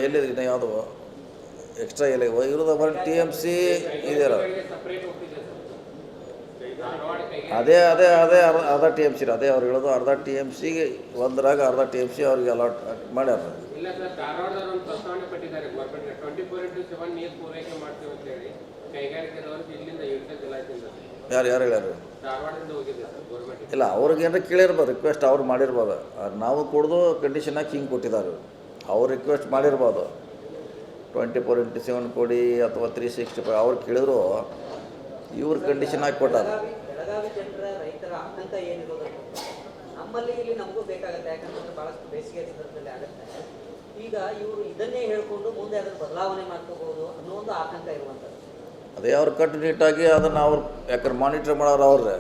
ಎಲ್ಲಿದೆ ಯಾವುದು ಎಕ್ಸ್ಟ್ರಾ ಎಲ್ಲ ಇರೋದು ಬರೀ ಟಿ ಎಮ್ ಸಿ ಇದೆಯಲ್ಲ ಅದೇ ಅರ್ಧ ಟಿ ಎಮ್ ಸಿ ಅದೇ ಅವ್ರು ಹೇಳೋದು ಅರ್ಧ ಟಿ ಎಮ್ ಸಿಗೆ ಒಂದರಾಗ ಅರ್ಧ ಟಿ ಎಮ್ ಸಿ ಅವ್ರಿಗೆ ಅಲಾಟ್ ಮಾಡ್ಯಾರ. ಇಲ್ಲ ಸರ್, ಧಾರವಾಡದವರು ಒಂದು ಪ್ರಸ್ತಾವನೆ ಪಟ್ಟಿದ್ದಾರೆ ಗೌರ್ಮೆಂಟ್ 24x7 ನೀರು ಪೂರೈಕೆ ಮಾಡ್ತೀವಿ ಅಂತ ಹೇಳಿ ಕೈಗಾರಿಕೆದವರು ಇಲ್ಲಿಂದ ಇಳಿಸಿಲ್ಲ. ಯಾರು ಹೇಳ್ಯಾರು? ಧಾರವಾಡದಿಂದ ಹೋಗಿದೆ ಸರ್ ಗೌರ್ಮೆಂಟ್. ಇಲ್ಲ, ಅವ್ರಿಗೇನಾರ ಕೇಳಿರ್ಬೋದು, ರಿಕ್ವೆಸ್ಟ್ ಅವ್ರು ಮಾಡಿರ್ಬೋದು. ನಾವು ಕುಡ್ದು ಕಂಡೀಷನ್ ಹಾಕಿ ಹಿಂಗೆ ಕೊಟ್ಟಿದ್ದಾರೆ, ಅವ್ರು ರಿಕ್ವೆಸ್ಟ್ ಮಾಡಿರ್ಬೋದು 24x7 ಕೊಡಿ ಅಥವಾ 365 ಅವ್ರು ಕೇಳಿದ್ರು ಇವ್ರು ಕಂಡೀಷನ್ ಹಾಕಿ ಕೊಟ್ಟಾರ. ಬೆಳಗಾವಿ ಜನರ ರೈತರ ಆತಂಕ ಏನಿರೋದು ನಮ್ಮಲ್ಲಿ ಇಲ್ಲಿ ನಮಗೂ ಬೇಕಾಗುತ್ತೆ, ಯಾಕಂತಂದ್ರೆ ಭಾಳಷ್ಟು ಬೇಸಿಗೆ ಸಂದರ್ಭದಲ್ಲಿ ಆಗುತ್ತೆ. ಈಗ ಇವರು ಇದನ್ನೇ ಹೇಳ್ಕೊಂಡು ಮುಂದೆ ಅದನ್ನು ಬದಲಾವಣೆ ಮಾಡ್ಕೋಬಹುದು ಅನ್ನೋ ಒಂದು ಆತಂಕ ಇರುವಂಥದ್ದು. ಅದೇ ಅವ್ರು ಕಟ್ಟುನಿಟ್ಟಾಗಿ ಅದನ್ನು ಅವ್ರು ಯಾಕಂದ್ರೆ ಮಾನಿಟ್ರ್ ಮಾಡೋರು ಅವ್ರೆ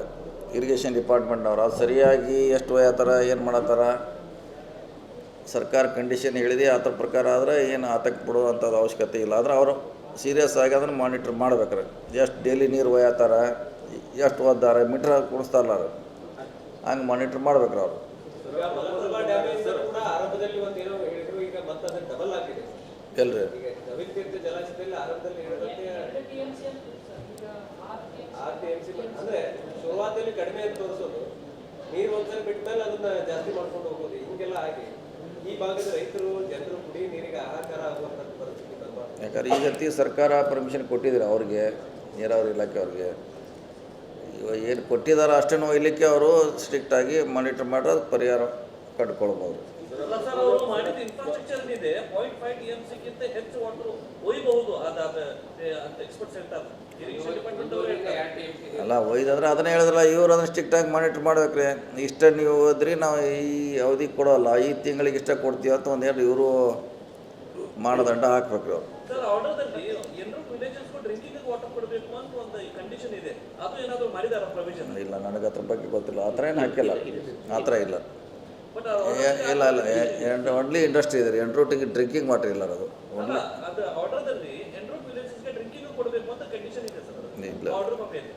ಇರಿಗೇಷನ್ ಡಿಪಾರ್ಟ್ಮೆಂಟ್ನವ್ರು. ಅದು ಸರಿಯಾಗಿ ಎಷ್ಟು ಒಯ್ಯತ್ತಾರ ಏನು ಮಾಡತ್ತಾರ ಸರ್ಕಾರ ಕಂಡೀಷನ್ ಹೇಳಿದೆ ಆ ಥರ ಪ್ರಕಾರ ಆದರೆ ಏನು ಆತಂಕ ಪಡುವಂಥದ್ದು ಅವಶ್ಯಕತೆ ಇಲ್ಲ. ಆದರೆ ಅವರು ಸೀರಿಯಸ್ ಆಗಿ ಅದನ್ನು ಮಾನಿಟ್ರ್ ಮಾಡ್ಬೇಕಾರೆ ಎಷ್ಟು ಡೈಲಿ ನೀರು ಒಯ್ಯತ್ತಾರ, ಎಷ್ಟು ಓದ್ದಾರೆ, ಮೀಟ್ರ್ ಕುಣಿಸ್ತಾರಲ್ಲ ಅವ್ರು, ಹಂಗೆ ಮಾನಿಟ್ರ್ ಮಾಡ್ಬೇಕ್ರಿ ಅವರು. ಎಲ್ರಿ ಅಂದ್ರೆ ಶುರುವಾತಲ್ಲಿ ಕಡಿಮೆ ಅಂತ ತೋರಿಸೋದು, ನೀರು ಒಂದ್ಸಲ ಬಿಟ್ಟ ಮೇಲೆ ಅದನ್ನ ಜಾಸ್ತಿ ಮಾಡ್ಕೊಂಡು ಹೋಗೋದು, ಹಿಂಗೆಲ್ಲ ಆಗಿ ಈ ಭಾಗದ ರೈತರು ಜನರು ಕುಡಿ ನೀರಿಗೆ ಆಹಾಕಾರ ಆಗುವಂತ ಪರಿಸ್ಥಿತಿ. ಯಾಕಂದ್ರೆ ಈ ಜೊತೆ ಸರ್ಕಾರ ಪರ್ಮಿಷನ್ ಕೊಟ್ಟಿದ್ದಾರೆ ಅವ್ರಿಗೆ, ನೀರಾವರಿ ಇಲಾಖೆ ಅವ್ರಿಗೆ. ಇವಾಗ ಏನು ಕೊಟ್ಟಿದ್ದಾರೆ ಅಷ್ಟೇನು ಒಯ್ಯಲಿಕ್ಕೆ ಅವರು ಸ್ಟ್ರಿಕ್ಟಾಗಿ ಮಾನಿಟರ್ ಮಾಡೋದು ಪರಿಹಾರ ಕಂಡುಕೊಳ್ಬೋದು. ಮಾಡಿದ ಇನ್ಫ್ರಾಸ್ಟ್ರಕ್ಚರ್ ಇದೆ 0.5 TMC-ಗಿಂತ ಹೆಚ್ಚು ವಾಟರ್ ಒಯ್ಯಬಹುದು ಅಂತ ಎಕ್ಸ್ಪರ್ಟ್ಸ್ ಹೇಳ್ತಾರೆ. ಅಲ್ಲ ಒಯ್ದಂದ್ರೆ ಅದನ್ನೇ ಹೇಳಿದ್ರಲ್ಲ, ಇವ್ರು ಅದನ್ನು ಸ್ಟ್ರಿಕ್ಟಾಗಿ ಮಾನಿಟ್ರ್ ಮಾಡ್ಬೇಕ್ರಿ. ಇಷ್ಟ ನೀವು ಹೋದ್ರಿ ನಾವು ಈ ಅವಧಿಗೆ ಕೊಡೋಲ್ಲ, ಈ ತಿಂಗಳಿಗೆ ಇಷ್ಟ ಕೊಡ್ತೀವಿ ಅಂತ ಒಂದೇನು ಇವರು ಮಾನದಂಡ ಹಾಕ್ಬೇಕ್ರಿ ಅವ್ರು. ಸರ್, ಆರ್ಡರ್ದಲ್ಲಿ ಎಲ್ಲರೂ ವಿಲೇಜಸ್ಗೂ ಡ್ರಿಂಕಿಂಗ್ ವಾಟರ್ ಕೊಡಬೇಕು ಅಂತ ಒಂದು ಕಂಡೀಷನ್ ಇದೆ, ಅದು ಏನಾದರೂ ಮಾಡಿದಾರ ಪ್ರೊವಿಷನ್? ಇಲ್ಲ, ನನಗೆ ಅದ್ರ ಬಗ್ಗೆ ಗೊತ್ತಿಲ್ಲ. ಆ ಥರ ಏನು ಹಾಕಿಲ್ಲ, ಆ ಥರ ಇಲ್ಲ. ಇಲ್ಲ ಓನ್ಲಿ ಇಂಡಸ್ಟ್ರಿ ಇದೆ, ಎಂಟ್ರೂಟಿಗೆ ಡ್ರಿಂಕಿಂಗ್ ವಾಟರ್ ಇಲ್ಲ. ಅದು ಓನ್ಲಿ ಅದು ಆರ್ಡರ್ದಲ್ಲಿ ಎಂಟ್ರೂಟ್ ವಿಲೇಜಸ್ಗೆ ಡ್ರಿಂಕಿಂಗ್ ಕೊಡಬೇಕು ಅಂತ ಕಂಡೀಷನ್ ಇದೆ ಸರ್. ಇಲ್ಲ, ಆರ್ಡರ್ ಕಾಪಿ ಇದೆ.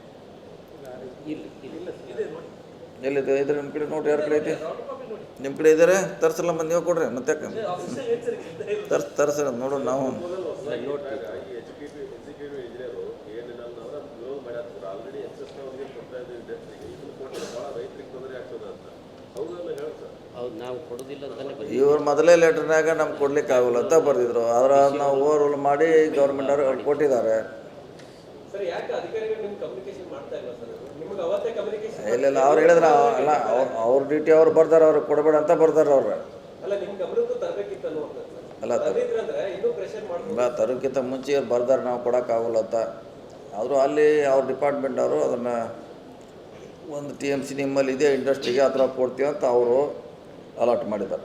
ಎಲ್ಲಿದೆ ಇದ್ರೆ ನಿಮ್ಮ ಕಡೆ ನೋಡ್ರಿ, ಯಾರ ಕಡೆ ಐತಿ? ನಿಮ್ಮ ಕಡೆ ಇದ್ದಾರೆ, ತರ್ಸಲ್ಲ ಬಂದು ನೀವು ಕೊಡ್ರಿ. ಮತ್ತೆ ತರ್ಸ ನೋಡೋಣ ನಾವು. ಇವ್ರು ಮೊದಲೇ ಲೆಟ್ರ್ನಾಗ ನಮ್ಗೆ ಕೊಡ್ಲಿಕ್ಕೆ ಆಗೋಲ್ಲ ಅಂತ ಬರ್ದಿದ್ರು. ಆದ್ರೆ ನಾವು ಓವರ್ ರೂಲ್ ಮಾಡಿ ಗೌರ್ಮೆಂಟ್ ಅವ್ರು ಕೊಟ್ಟಿದ್ದಾರೆ. ಇಲ್ಲ ಅವ್ರು ಹೇಳಿದ್ರೆ ಅಲ್ಲ, ಅವ್ರ ಡ್ಯೂಟಿ ಅವ್ರು ಬರ್ದಾರ, ಅವ್ರು ಕೊಡಬೇಡ ಅಂತ ಬರ್ದಾರ ಅವ್ರು. ಅಲ್ಲ ತರೋಕ್ಕಿಂತ ಮುಂಚೆ ಅವ್ರು ಬರ್ದಾರ ನಾವು ಕೊಡೋಕ್ಕಾಗಲ್ಲ ಅಂತ. ಆದರೂ ಅಲ್ಲಿ ಅವ್ರ ಡಿಪಾರ್ಟ್ಮೆಂಟ್ ಅವರು ಅದನ್ನು ಒಂದು TMC ನಿಮ್ಮಲ್ಲಿ ಇದೆ ಇಂಡಸ್ಟ್ರಿಗೆ ಆ ಥರ ಕೊಡ್ತೀವಿ ಅಂತ ಅವರು ಅಲಾಟ್ ಮಾಡಿದ್ದಾರೆ.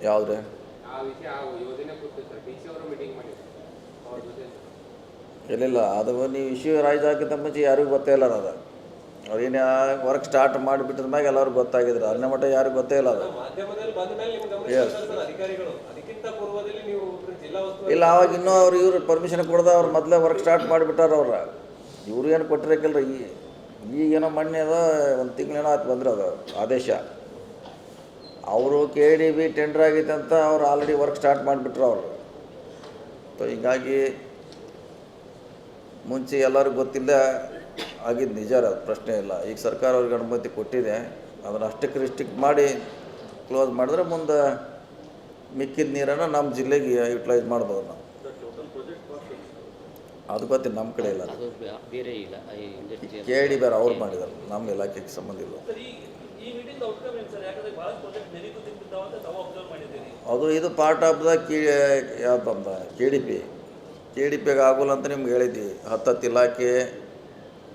ಯಾವುದೇ ಇಲ್ಲ, ಅದು ನೀವು ಇಶ್ಯೂ ರೈಸ್ ಆಗಿದ್ದ ಮುಂಚೆ ಯಾರಿಗೂ ಗೊತ್ತೇ ಇಲ್ಲ ಅದು. ಅವ್ರೇನು ವರ್ಕ್ ಸ್ಟಾರ್ಟ್ ಮಾಡಿಬಿಟ್ಟಿದ ಮ್ಯಾಗ ಎಲ್ಲರಿಗೂ ಗೊತ್ತಾಗಿದ್ರು, ಅನ್ನ ಮಟ್ಟ ಯಾರಿಗೂ ಗೊತ್ತೇ ಇಲ್ಲ ಅದು. ಇಲ್ಲ, ಅವಾಗ ಇನ್ನೂ ಅವ್ರು ಇವ್ರು ಪರ್ಮಿಷನ್ ಕೊಡ್ದ ಅವ್ರು ಮೊದಲೇ ವರ್ಕ್ ಸ್ಟಾರ್ಟ್ ಮಾಡಿಬಿಟ್ಟಾರ ಅವ್ರ. ಇವ್ರು ಏನು ಕೊಟ್ಟಿರಕ್ಕಿಲ್ಲ, ಈಗೇನೋ ಮೊನ್ನೆ ಅದ ಒಂದು ತಿಂಗಳೇನೋ ಆಯ್ತು ಬಂದ್ರೆ ಅದು ಆದೇಶ. ಅವರು KDB ಟೆಂಡರ್ ಆಗೈತೆ ಅಂತ ಅವ್ರು ಆಲ್ರೆಡಿ ವರ್ಕ್ ಸ್ಟಾರ್ಟ್ ಮಾಡಿಬಿಟ್ರು ಅವರು. ಹೀಗಾಗಿ ಮುಂಚೆ ಎಲ್ಲರಿಗೂ ಗೊತ್ತಿಲ್ಲ ಆಗಿದ್ದು ನಿಜ, ಅದು ಪ್ರಶ್ನೆ ಇಲ್ಲ. ಈಗ ಸರ್ಕಾರ ಅವ್ರಿಗೆ ಅನುಮತಿ ಕೊಟ್ಟಿದೆ, ಅದನ್ನು ಅಷ್ಟಕ್ಕೆ ರಿಸ್ಟ್ರಿಕ್ಟ್ ಮಾಡಿ ಕ್ಲೋಸ್ ಮಾಡಿದ್ರೆ ಮುಂದೆ ಮಿಕ್ಕಿದ ನೀರನ್ನು ನಮ್ಮ ಜಿಲ್ಲೆಗೆ ಯುಟಿಲೈಸ್ ಮಾಡ್ಬೋದು ನಾವು. ಅದು ಗೊತ್ತಿಲ್ಲ, ನಮ್ಮ ಕಡೆ ಇಲ್ಲ. KDB ಅವ್ರು ಮಾಡಿದ್ದಾರೆ, ನಮ್ಮ ಇಲಾಖೆಗೆ ಸಂಬಂಧ ಇಲ್ಲ. ಅದು ಇದು ಪಾರ್ಟ್ ಆಫ್ ದ ಯಾವ್ದಂತ KDPಗೆ ಆಗೋಲ್ಲ ಅಂತ ನಿಮ್ಗೆ ಹೇಳಿದ್ವಿ. 10 ಇಲಾಖೆ,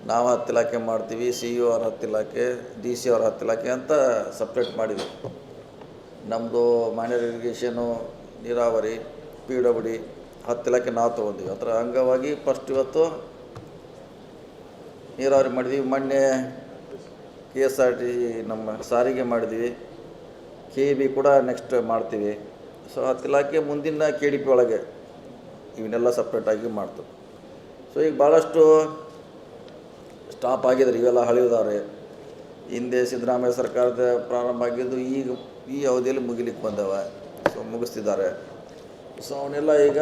ನಾವು 10 ಇಲಾಖೆ ಮಾಡ್ತೀವಿ, CO ಅವ್ರ 10 ಇಲಾಖೆ, DC ಅವ್ರ 10 ಇಲಾಖೆ ಅಂತ ಸಪ್ರೇಟ್ ಮಾಡಿದ್ವಿ. ನಮ್ಮದು ಮೈನರ್ ಇರಿಗೇಷನು, ನೀರಾವರಿ, PWD 10 ಇಲಾಖೆ ನಾವು ತೊಗೊಂಡಿವಿ. ಅದರ ಅಂಗವಾಗಿ ಫಸ್ಟ್ ಇವತ್ತು ನೀರಾವರಿ ಮಾಡಿದ್ವಿ. ಮೊನ್ನೆ KSRT ನಮ್ಮ ಸಾರಿಗೆ ಮಾಡಿದ್ವಿ, KB ಕೂಡ ನೆಕ್ಸ್ಟ್ ಮಾಡ್ತೀವಿ. ಸೊ 10 ಇಲಾಖೆ ಮುಂದಿನ KDP ಒಳಗೆ ಇವನ್ನೆಲ್ಲ ಸಪ್ರೇಟಾಗಿ ಮಾಡ್ತೀವಿ. ಸೊ ಈಗ ಭಾಳಷ್ಟು ಸ್ಟಾಪ್ ಆಗಿದ್ದಾರೆ, ಇವೆಲ್ಲ ಹಳಿದಾರೆ. ಹಿಂದೆ ಸಿದ್ದರಾಮಯ್ಯ ಸರ್ಕಾರದ ಪ್ರಾರಂಭ ಆಗಿದ್ದು ಈಗ ಈ ಅವಧಿಯಲ್ಲಿ ಮುಗಿಲಿಕ್ಕೆ ಬಂದವ. ಸೊ ಮುಗಿಸ್ತಿದ್ದಾರೆ. ಸೊ ಅವನ್ನೆಲ್ಲ ಈಗ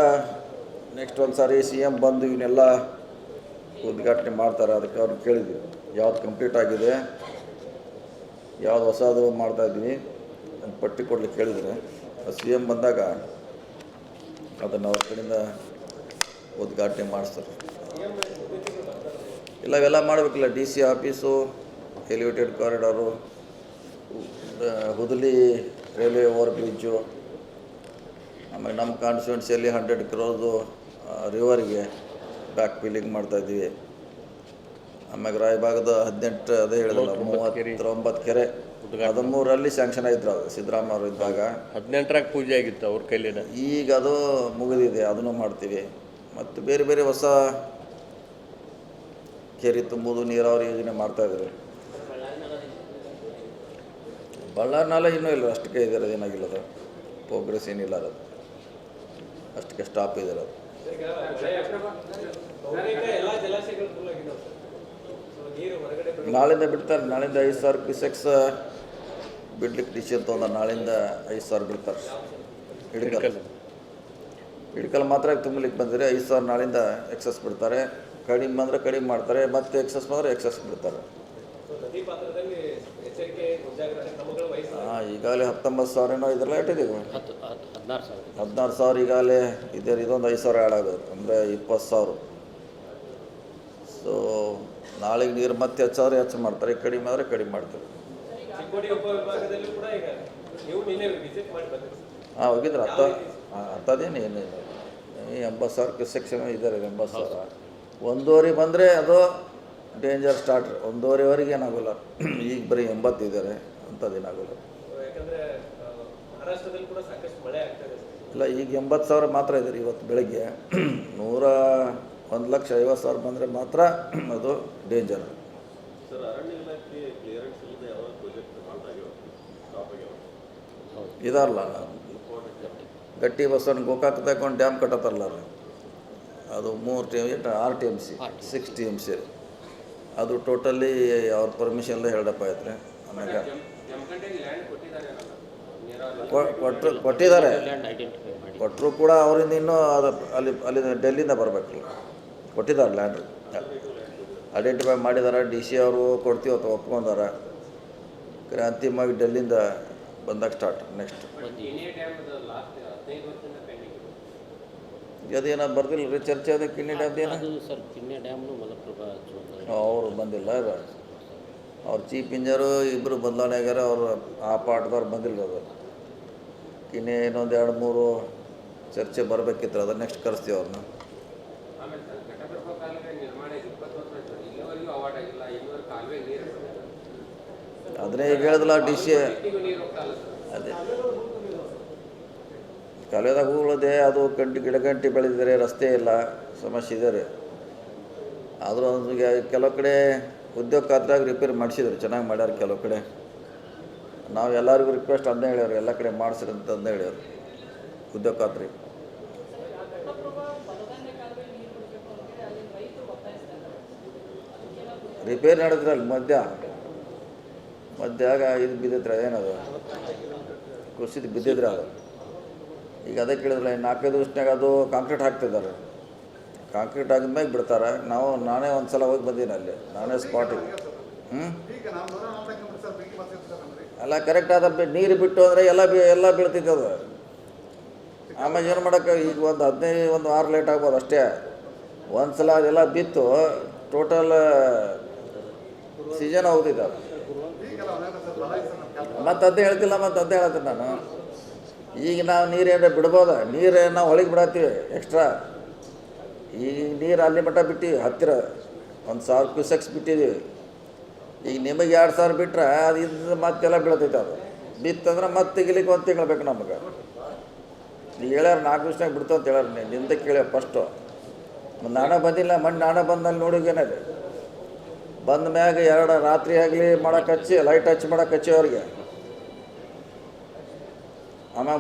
ನೆಕ್ಸ್ಟ್ ಒಂದು ಸಾರಿ ಸಿ ಎಮ್ ಬಂದು ಇವನ್ನೆಲ್ಲ ಉದ್ಘಾಟನೆ ಮಾಡ್ತಾರೆ. ಅದಕ್ಕೆ ಅವ್ರನ್ನ ಕೇಳಿದ್ವಿ ಯಾವ್ದು ಕಂಪ್ಲೀಟ್ ಆಗಿದೆ, ಯಾವ್ದು ಹೊಸದು ಮಾಡ್ತಾಯಿದ್ವಿ ಅಂತ ಪಟ್ಟಿ ಕೊಡ್ಲಿಕ್ಕೆ ಕೇಳಿದರೆ ಸಿ ಎಮ್ ಬಂದಾಗ ಅದನ್ನು ಅವ್ರ ಕಡೆಯಿಂದ ಉದ್ಘಾಟನೆ ಮಾಡಿಸ್ತಾರೆ. ಇಲ್ಲ ಇವೆಲ್ಲ ಮಾಡಬೇಕಿಲ್ಲ, D C office, elevated corridor, Hudali railway over bridge, ಆಮೇಲೆ ನಮ್ಮ ಕಾನ್ಸ್ಟಿಟ್ಯೂನ್ಸಿಯಲ್ಲಿ 100 crore ರಿವರ್ಗೆ ಬ್ಯಾಕ್ ಫಿಲ್ಲಿಂಗ್ ಮಾಡ್ತಾಯಿದ್ವಿ. ಆಮ್ಯಾಗ ರಾಯಭಾಗದ 18 ಅದೇ ಹೇಳಿದಲ್ಲ 39 ಕೆರೆ 13ರಲ್ಲಿ ಸ್ಯಾಂಕ್ಷನ್ ಆಯ್ತು ಸಿದ್ದರಾಮಯ್ಯ ಅವರು ಇದ್ದಾಗ. 18ರಾಗ ಪೂಜೆ ಆಗಿತ್ತು ಅವ್ರ ಕೈಲಿನ. ಈಗ ಅದು ಮುಗಿದಿದೆ, ಅದನ್ನು ಮಾಡ್ತೀವಿ. ಮತ್ತು ಬೇರೆ ಬೇರೆ ಹೊಸ ಕೆರೆ ತುಂಬುವುದು, ನೀರಾವರಿ ಯೋಜನೆ ಮಾಡ್ತಾಯಿದ್ದಾರೆ. ಬಳ್ಳಾರಿ ನಾಲೆ ಇನ್ನೂ ಇಲ್ಲ, ಅಷ್ಟಕ್ಕೆ ಇದ್ದಾರೆ, ಏನಾಗಿಲ್ಲದು ಪ್ರೋಗ್ರೆಸ್ ಏನಿಲ್ಲ, ಅದು ಅಷ್ಟಕ್ಕೆ ಸ್ಟಾಪ್ ಇದ್ದಾರೆ. ಅದು ಈಗ ಬಹುತೇಕ ಎಲ್ಲ ಜಲಾಶಯಗಳು ಫುಲ್ ಆಗಿದಾವೆ ಸರ್. ಸೊ ನೀರು ಹೊರಗಡೆ ನಾಳಿಂದ ಬಿಡ್ತಾರೆ. ನಾಳಿಂದ 5,000 ಕ್ಯೂಸೆಕ್ಸ್ ಬಿಡ್ಲಿಕ್ಕೆ ಡಿಸಿಷನ್ ತೊಗೊಂಡ. ನಾಳಿಂದ 5,000 ಬಿಡ್ತಾರೆ. ಹಿಡ್ಕಲ್ ಮಾತ್ರ ತುಂಬಲಿಕ್ಕೆ ಬಂದರೆ 5,000 ನಾಳಿಂದ ಎಕ್ಸಸ್ ಬಿಡ್ತಾರೆ. ಕಡಿಮೆ ಬಂದರೆ ಕಡಿಮೆ ಮಾಡ್ತಾರೆ, ಮತ್ತೆ ಎಕ್ಸಸ್ ಬಂದರೆ ಎಕ್ಸಸ್ ಬಿಡ್ತಾರೆ. ಸೊ ನದಿ ಪಾತ್ರದಲ್ಲಿ ಎಚ್ಚರಿಕೆ ಮುಂಜಾಗ್ರತೆ ಕ್ರಮಗಳು ವಹಿಸಿ ಈಗಾಗಲೇ 19,000 ಇದೆಲ್ಲ ಇಟ್ಟಿದ್ದೀವಿ. 16,000 ಈಗಾಗಲೇ ಇದೆ. ಇದೊಂದು 5,000 ಆ್ಯಡ್ ಆಗೋದು ಅಂದರೆ 20,000. ಸೊ ನಾಳೆಗೆ ನೀರು ಮತ್ತೆ ಹೆಚ್ಚು ಮಾಡ್ತಾರೆ, ಕಡಿಮೆ ಆದರೆ ಕಡಿಮೆ ಮಾಡ್ತಾರೆ. ಚಿಕ್ಕೋಡಿ ಉಪವಿಭಾಗದಲ್ಲೂ ಕೂಡ ಈಗ ನೀವು ನಿನ್ನೆ ವಿಸಿಟ್ ಮಾಡಿ ಬಂದಿರಿ. ಹೋಗಿದ್ರೆ ಹತ್ತದೇನು ಏನಿಲ್ಲ. 80,000 ಕ್ಯೂಸೆಕ್ಸ್ ಇದ್ದಾರೆ. 80,000 1.5 ಬಂದರೆ ಅದು ಡೇಂಜರ್ ಸ್ಟಾರ್ಟ್. 1.5ವರೆಗೆ ಏನಾಗೋಲ್ಲ. ಈಗ ಬರೀ 80 ಇದ್ದಾರೆ, ಅಂಥದ್ದೇನಾಗೋಲ್ಲ. ಯಾಕಂದ್ರೆ ಮಹಾರಾಷ್ಟ್ರದಲ್ಲಿ ಕೂಡ ಸಾಕಷ್ಟು ಮಳೆ ಆಗ್ತದೆ ಇಲ್ಲ, ಈಗ 80,000 ಮಾತ್ರ ಇದ್ದಾರೆ. ಇವತ್ತು ಬೆಳಗ್ಗೆ 1,50,000 ಬಂದರೆ ಮಾತ್ರ ಅದು ಡೇಂಜರ್. ಸರ್, ಅರಣ್ಯ ಇಲಾಖೆ ಕ್ಲಿಯರೆನ್ಸ್ ಇಲ್ಲದೆ ಯಾವ ಪ್ರಾಜೆಕ್ಟ್ ಇದಾರಲ್ಲ, ಗಟ್ಟಿ ಬಸವಣ್ಣ ಗೋಕಾಕ್ ತಗೊಂಡು ಡ್ಯಾಮ್ ಕಟ್ಟತ್ತಾರಲ್ಲ, ಅದು 6 TMC 6 TMC ಅದು ಟೋಟಲಿ ಅವ್ರ ಪರ್ಮಿಷನ್ಲೇ ಹೇಳಪ್ಪ ಐತ್ರಿ. ಆಮೇಲೆ ಕೊಟ್ಟಿದ್ದಾರೆ, ಕೊಟ್ಟರು ಕೂಡ ಅವರಿಂದ ಇನ್ನೂ ಅದು ಅಲ್ಲಿ ಡೆಲ್ಲಿಂದ ಬರಬೇಕಲ್ಲ. ಕೊಟ್ಟಿದ್ದಾರೆ ಲ್ಯಾಂಡ್, ಐಡೆಂಟಿಫೈ ಮಾಡಿದ್ದಾರೆ. DC ಅವರು ಕೊಡ್ತೀವಿ ಅಥವಾ ಒಪ್ಕೊಂಡಾರ. ಅಂತಿಮವಾಗಿ ಡೆಲ್ಲಿಂದ ಬಂದಾಗ ಸ್ಟಾರ್ಟ್ ನೆಕ್ಸ್ಟ್. ಅದೇನೋ ಬರ್ದಿಲ್ಲ ರೀ ಚರ್ಚೆ, ಅದೇ ಕಿನ್ನಿ ಡ್ಯಾಮ್ ಏನು ಅವರು ಬಂದಿಲ್ಲ. ಅವ್ರ ಚೀಫ್ ಇಂಜಿನಿಯರು ಇಬ್ಬರು ಬದಲಾವಣೆ ಆಗ್ಯಾರ. ಅವರು ಆ ಪಾಠದವ್ರು ಬಂದಿಲ್ಲ. ಅದು ಕಿನ್ನಿ ಇನ್ನೊಂದು 2-3 ಚರ್ಚೆ ಬರಬೇಕಿತ್ತು. ಅದು ನೆಕ್ಸ್ಟ್ ಕರೆಸ್ತೀವಿ ಅವ್ರನ್ನ. ಅದನ್ನೇ ಈಗ ಹೇಳಿದ್ಲ DC. ಅದೇ ಕಾಲುವೆದಾಗ ಹೂಗಳದೆ, ಅದು ಗಿಡಗಂಟಿ ಬೆಳೆದಿದ್ದಾರೆ, ರಸ್ತೆ ಇಲ್ಲ, ಸಮಸ್ಯೆ ಇದೆ ರೀ. ಆದರೂ ಒಂದು ಕೆಲವು ಕಡೆ ಉದ್ಯೋಗ ಖಾತ್ರಿಯಾಗಿ ರಿಪೇರಿ ಮಾಡಿಸಿದ್ರು, ಚೆನ್ನಾಗಿ ಮಾಡ್ಯಾರ. ಕೆಲವು ಕಡೆ ನಾವು ಎಲ್ಲರಿಗೂ ರಿಕ್ವೆಸ್ಟ್ ಅದನ್ನೇ ಹೇಳ್ಯಾರ, ಎಲ್ಲ ಕಡೆ ಮಾಡಿಸ್ರಿ ಅಂತ ಅದನ್ನೇ ಹೇಳ್ಯಾರ ಉದ್ಯೋಗ ಖಾತ್ರಿ. ರಿಪೇರಿ ನಡೆದ್ರಲ್ಲಿ ಮಧ್ಯಾಗ ಇದು ಬಿದ್ದಿದ್ರೆ ಏನದು ಕುಸಿದು ಬಿದ್ದಿದ್ರೆ ಅದು. ಈಗ ಅದೇ ಕೇಳಿದ್ರಲ್ಲ, 4-5 ದಿವಸನಾಗ ಅದು ಕಾಂಕ್ರೀಟ್ ಹಾಕ್ತಿದ್ದಾರೆ. ಕಾಂಕ್ರೀಟ್ ಆಗಿದ್ಮೇಲೆ ಬಿಡ್ತಾರೆ. ನಾನೇ ಒಂದು ಸಲ ಹೋಗಿ ಬಂದೀನಿ ಅಲ್ಲಿ, ನಾನೇ ಸ್ಪಾಟಿಗೆ. ಅಲ್ಲ ಕರೆಕ್ಟ್ ಆದ ನೀರು ಬಿಟ್ಟು ಅಂದರೆ ಎಲ್ಲ ಬೀಳ್ತಿತ್ತು ಅದು. ಆಮೇಲೆ ಏನು ಮಾಡೋಕ್ಕೆ, ಈಗ ಒಂದು 6 ಲೇಟ್ ಆಗ್ಬೋದು ಅಷ್ಟೇ. ಒಂದು ಸಲ ಅದೆಲ್ಲ ಬಿತ್ತು, ಟೋಟಲ್ ಸೀಸನ್ ಹೋಗ್ತಿದ್ದ. ಮತ್ತೆ ಅದೇ ಹೇಳ್ತಿಲ್ಲ, ಮತ್ತೆ ಅದೇ ಹೇಳ್ತೀನಿ ನಾನು. ಈಗ ನಾವು ನೀರೇನಾರ ಬಿಡ್ಬೋದ? ನೀರು ನಾವು ಹೊಳಿಗೆ ಬಿಡತ್ತೀವಿ ಎಕ್ಸ್ಟ್ರಾ. ಈಗ ನೀರು ಅಲ್ಲಿ ಮಟ್ಟ ಬಿಟ್ಟಿವಿ, ಹತ್ತಿರ 1,000 ಕ್ಯೂಸೆಕ್ಸ್ ಬಿಟ್ಟಿದ್ದೀವಿ. ಈಗ ನಿಮಗೆ 2,000 ಬಿಟ್ರೆ ಅದು ಇದು ಮತ್ತೆಲ್ಲ ಬೀಳ್ತೈತೆ. ಅದು ಬಿತ್ತಂದ್ರೆ ಮತ್ತೆ ತೆಗಿಲಿಕ್ಕೆ 1 ತಿಂಗಳು ಬೇಕು ನಮಗೆ. ಈಗ ಹೇಳ್ಯಾರ 4 ದಿವ್ಸನಾಗ ಬಿಡ್ತು ಅಂತ ಹೇಳ್ಯಾರ. ನಿಂದ ಕೇಳ್ಯ ಫಸ್ಟು. ನಾನೇ ಬಂದಿಲ್ಲ, ನಾನೇ ಬಂದಲ್ಲಿ ನೋಡಿಗೇನದೆ. ಬಂದ ಮ್ಯಾಗ 2 ರಾತ್ರಿ ಆಗಲಿ ಮಾಡಕ್ಕೆ ಹಚ್ಚಿ, ಲೈಟ್ ಹಚ್ಚಿ ಮಾಡಕ್ಕೆ ಹಚ್ಚಿ ಅವ್ರಿಗೆ. ಆಮೇಲೆ